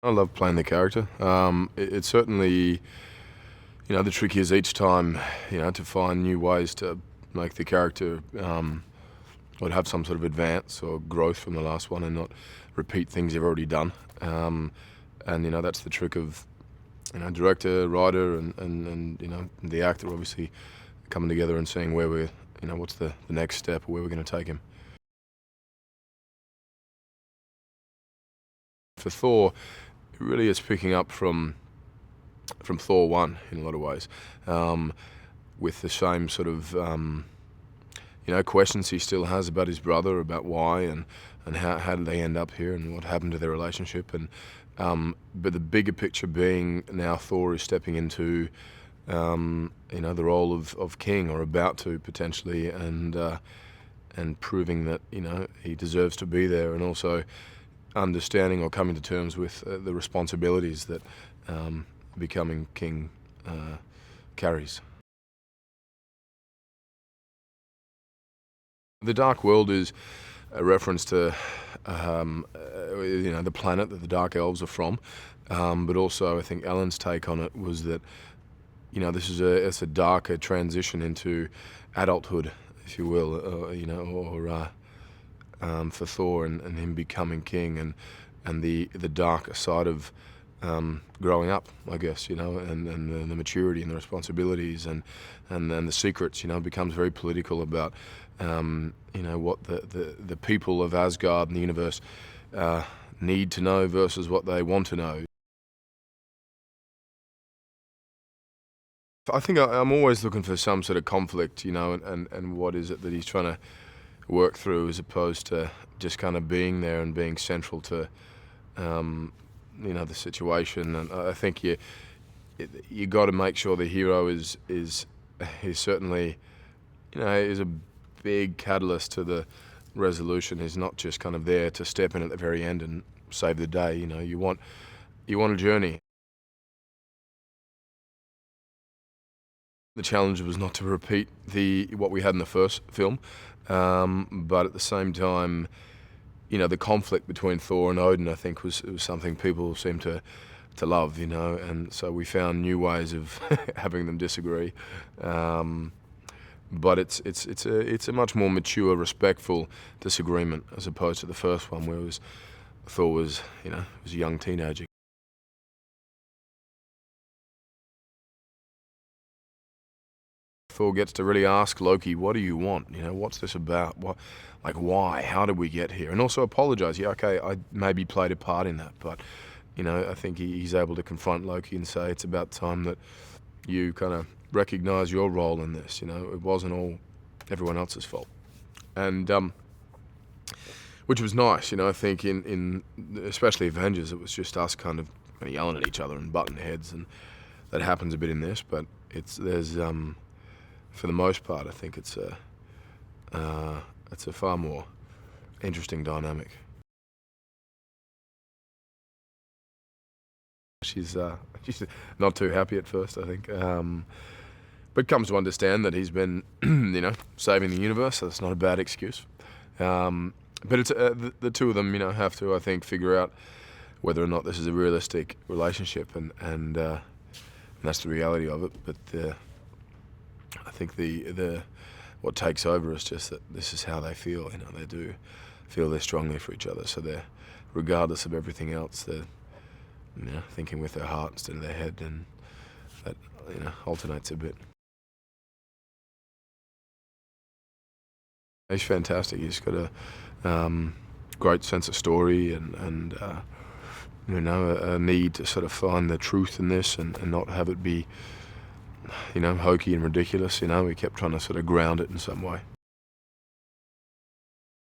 I love playing the character. It's certainly, the trick is each time, to find new ways to make the character would have some sort of advance or growth from the last one and not repeat things you've already done. And that's the trick of, director, writer, and the actor obviously coming together and seeing where we're, what's the next step or where we're going to take him. For Thor, it really is picking up from Thor 1 in a lot of ways, with the same sort of questions he still has about his brother, about why and how did they end up here and what happened to their relationship, and but the bigger picture being now Thor is stepping into the role of king, or about to potentially, and proving that he deserves to be there, and also understanding or coming to terms with the responsibilities that becoming king carries. The Dark World is a reference to the planet that the Dark Elves are from, but also I think Alan's take on it was that this is it's a darker transition into adulthood, if you will, for Thor and him becoming king, and the darker side of growing up, I guess, and the maturity and the responsibilities and then the secrets, becomes very political about what the people of Asgard and the universe need to know versus what they want to know. I think I'm always looking for some sort of conflict, and what is it that he's trying to work through, as opposed to just kind of being there and being central to the situation. And I think you got to make sure the hero is certainly is a big catalyst to the resolution. He's not just kind of there to step in at the very end and save the day. You want a journey. The challenge was not to repeat what we had in the first film, but at the same time, the conflict between Thor and Odin, I think, was something people seem to love, and so we found new ways of having them disagree. But it's a much more mature, respectful disagreement, as opposed to the first one, where Thor was a young teenager. Thor gets to really ask Loki, "What do you want? What's this about? Why? How did we get here?" And also apologize. Yeah, okay, I maybe played a part in that, but I think he's able to confront Loki and say it's about time that you kind of recognize your role in this. It wasn't all everyone else's fault, and which was nice. I think in especially Avengers, it was just us kind of yelling at each other and butting heads, and that happens a bit in this, but there's for the most part, I think it's a far more interesting dynamic. She's not too happy at first, I think, but comes to understand that he's been, saving the universe. So that's not a bad excuse. But it's the two of them, have to, I think, figure out whether or not this is a realistic relationship, and that's the reality of it. But I think what takes over is just that this is how they feel. They do feel they're strongly for each other. So they're, regardless of everything else, they're thinking with their heart instead of their head, and that alternates a bit. He's fantastic. He's got a great sense of story, and a need to sort of find the truth in this and not have it be hokey and ridiculous. We kept trying to sort of ground it in some way.